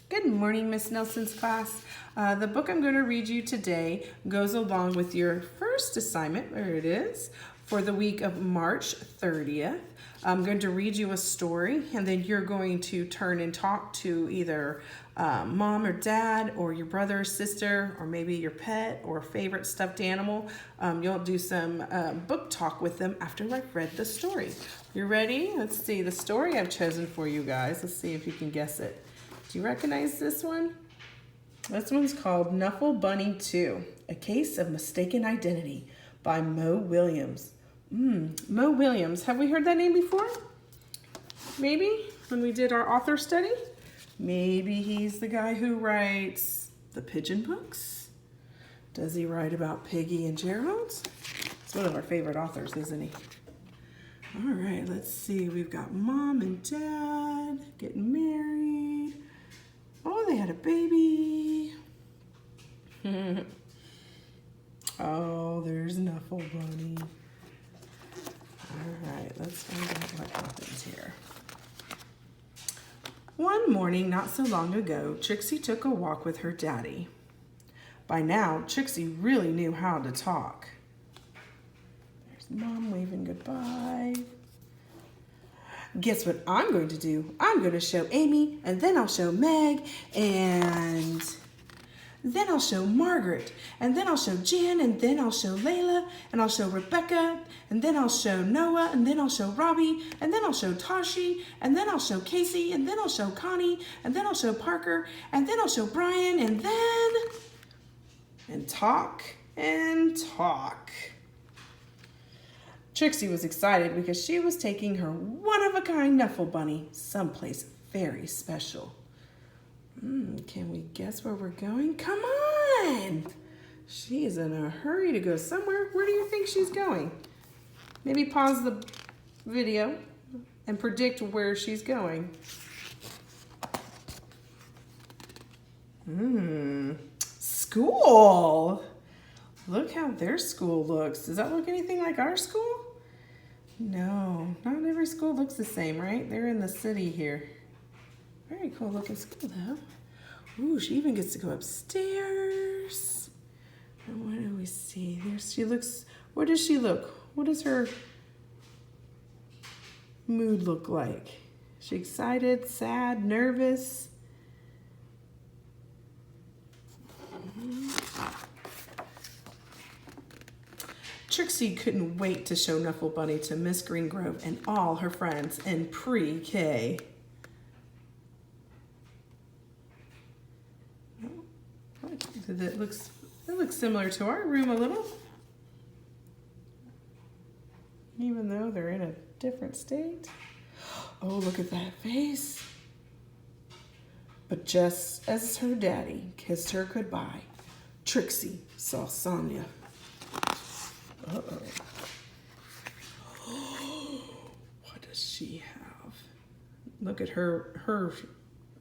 Good morning, Miss Nelson's class. The book I'm going to read you today goes along with your first assignment, there it is, for the week of March 30th. I'm going to read you a story, and then you're going to turn and talk to either mom or dad or your brother or sister or maybe your pet or favorite stuffed animal. You'll do some book talk with them after I've read the story. You ready? Let's see the story I've chosen for you guys. Let's see if you can guess it. Do you recognize this one? This one's called Knuffle Bunny 2, A Case of Mistaken Identity by Mo Williams. Mo Williams. Have we heard that name before? Maybe when we did our author study? Maybe he's the guy who writes the pigeon books? Does he write about Piggy and Gerald? It's one of our favorite authors, isn't he? All right, let's see. We've got mom and dad getting married. Oh, they had a baby. Oh, there's Knuffle Bunny. All right, let's find out what happens here. One morning not so long ago, Trixie took a walk with her daddy. By now, Trixie really knew how to talk. There's Mom waving goodbye. Guess what I'm going to do? I'm going to show Amy, and then I'll show Meg, and then I'll show Margaret, and then I'll show Jan, and then I'll show Layla, and I'll show Rebecca, and then I'll show Noah, and then I'll show Robbie, and then I'll show Tashi, and then I'll show Casey, and then I'll show Connie, and then I'll show Parker, and then I'll show Brian, and then... and talk and talk. Trixie was excited because she was taking her one-of-a-kind Knuffle Bunny someplace very special. Can we guess where we're going? Come on! She is in a hurry to go somewhere. Where do you think she's going? Maybe pause the video and predict where she's going. School! Look how their school looks. Does that look anything like our school? No, not every school looks the same, right? They're in the city here. Very cool looking school though. Ooh, she even gets to go upstairs. And what do we see? There she looks, what does she look? What does her mood look like? Is she excited, sad, nervous? Trixie couldn't wait to show Knuffle Bunny to Miss Greengrove and all her friends in pre-K. It looks similar to our room a little, even though they're in a different state. Oh, look at that face. But just as her daddy kissed her goodbye, Trixie saw Sonia. Uh-oh. What does she have? Look at her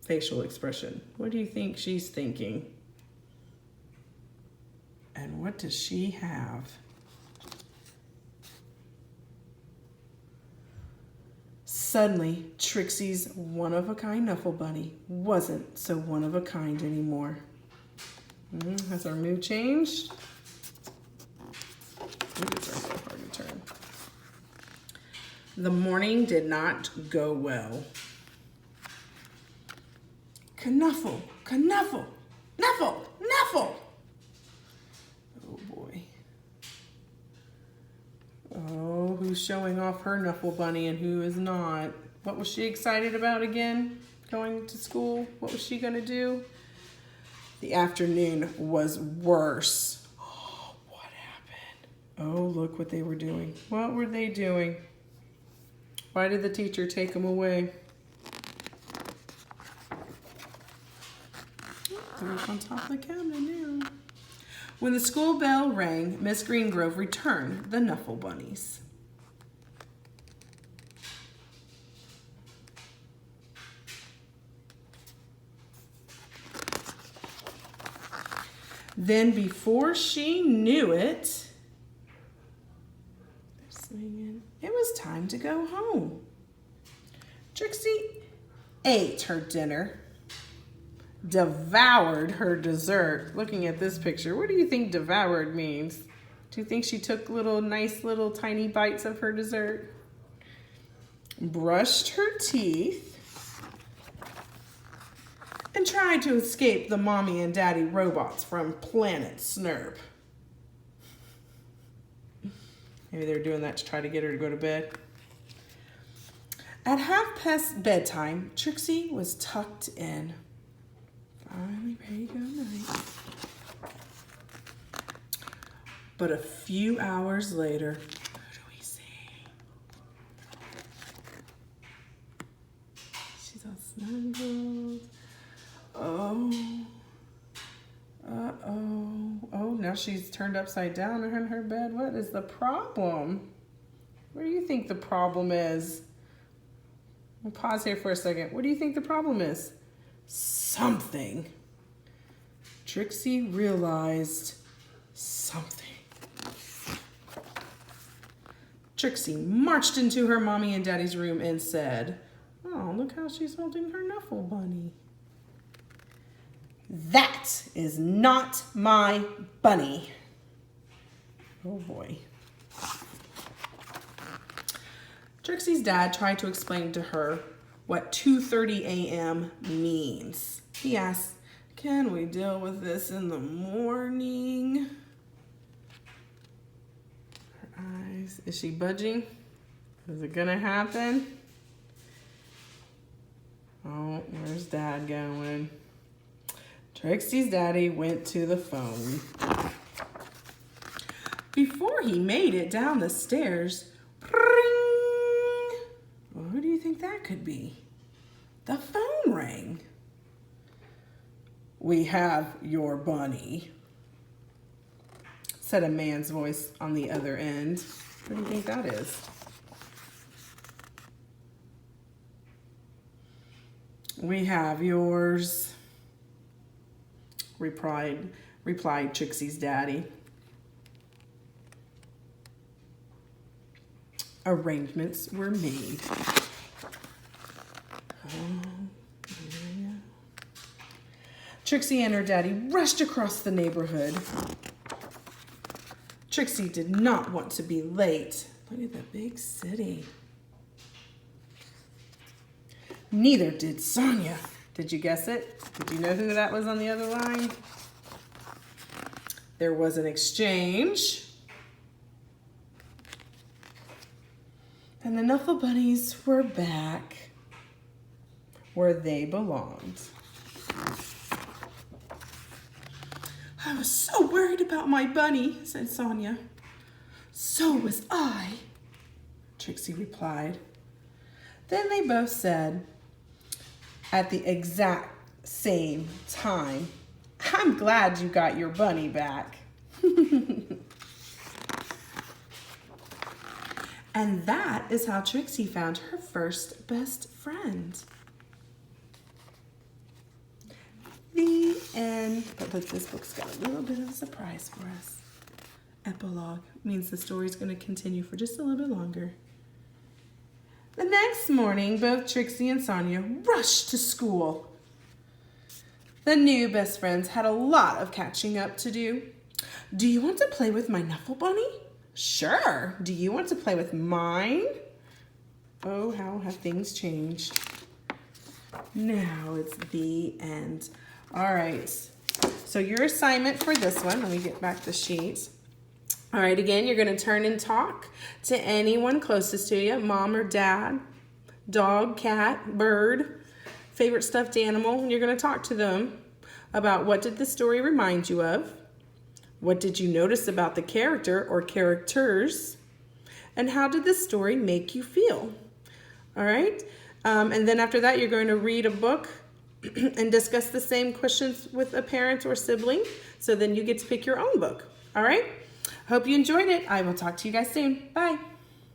facial expression. What do you think she's thinking? And what does she have? Suddenly, Trixie's one-of-a-kind Knuffle Bunny wasn't so one-of-a-kind anymore. Has our mood changed? These are so hard to turn. The morning did not go well. Knuffle, Knuffle, Knuffle, Knuffle. Oh boy. Oh, who's showing off her Knuffle Bunny and who is not? What was she excited about again? Going to school? What was she gonna do? The afternoon was worse. What happened? Oh, look what they were doing. What were they doing? Why did the teacher take them away? They're up on top of the cabinet now. When the school bell rang, Miss Greengrove returned the Knuffle Bunnies. Then before she knew it, they're swinging. It was time to go home. Trixie ate her dinner. devoured her dessert. Looking at this picture, what do you think devoured means? Do you think she took nice little tiny bites of her dessert? Brushed her teeth and tried to escape the mommy and daddy robots from planet Snurp. Maybe they're doing that to try to get her to go to bed. At 1:30 bedtime, Trixie was tucked in. Finally ready to go night. But a few hours later, who do we see? She's all snuggled. Oh. Uh-oh. Oh, now she's turned upside down in her bed. What is the problem? What do you think the problem is? We'll pause here for a second. What do you think the problem is? Something. Trixie realized something. Trixie marched into her mommy and daddy's room and said, "Oh, look how she's holding her Nuffle bunny." "That is not my bunny." Oh boy. Trixie's dad tried to explain to her what 2:30 a.m. means. He asked, "Can we deal with this in the morning?" Her eyes, is she budging? Is it gonna happen? Oh, where's Dad going? Trixie's daddy went to the phone. Before he made it down the stairs, ring! Well, who do you think that could be? The phone rang. "We have your bunny," said a man's voice on the other end. What do you think that is? "We have yours," replied Trixie's daddy. Arrangements were made. Trixie and her daddy rushed across the neighborhood. Trixie did not want to be late. Look at the big city. Neither did Sonia. Did you guess it? Did you know who that was on the other line? There was an exchange. And the Nuffle bunnies were back where they belonged. "I was so worried about my bunny," said Sonia. "So was I," Trixie replied. Then they both said at the exact same time, "I'm glad you got your bunny back." And that is how Trixie found her first best friend. The end. But look, this book's got a little bit of a surprise for us. Epilogue means the story's going to continue for just a little bit longer. The next morning, both Trixie and Sonia rushed to school. The new best friends had a lot of catching up to do. "Do you want to play with my Nuffle bunny?" "Sure. Do you want to play with mine?" Oh, how have things changed. Now it's the end. All right. So your assignment for this one, let me get back the sheet. All right, again, you're going to turn and talk to anyone closest to you, mom or dad, dog, cat, bird, favorite stuffed animal. And you're going to talk to them about what did the story remind you of? What did you notice about the character or characters? And how did the story make you feel? All right. And then after that, you're going to read a book and discuss the same questions with a parent or sibling. So then you get to pick your own book. All right. Hope you enjoyed it. I will talk to you guys soon. Bye.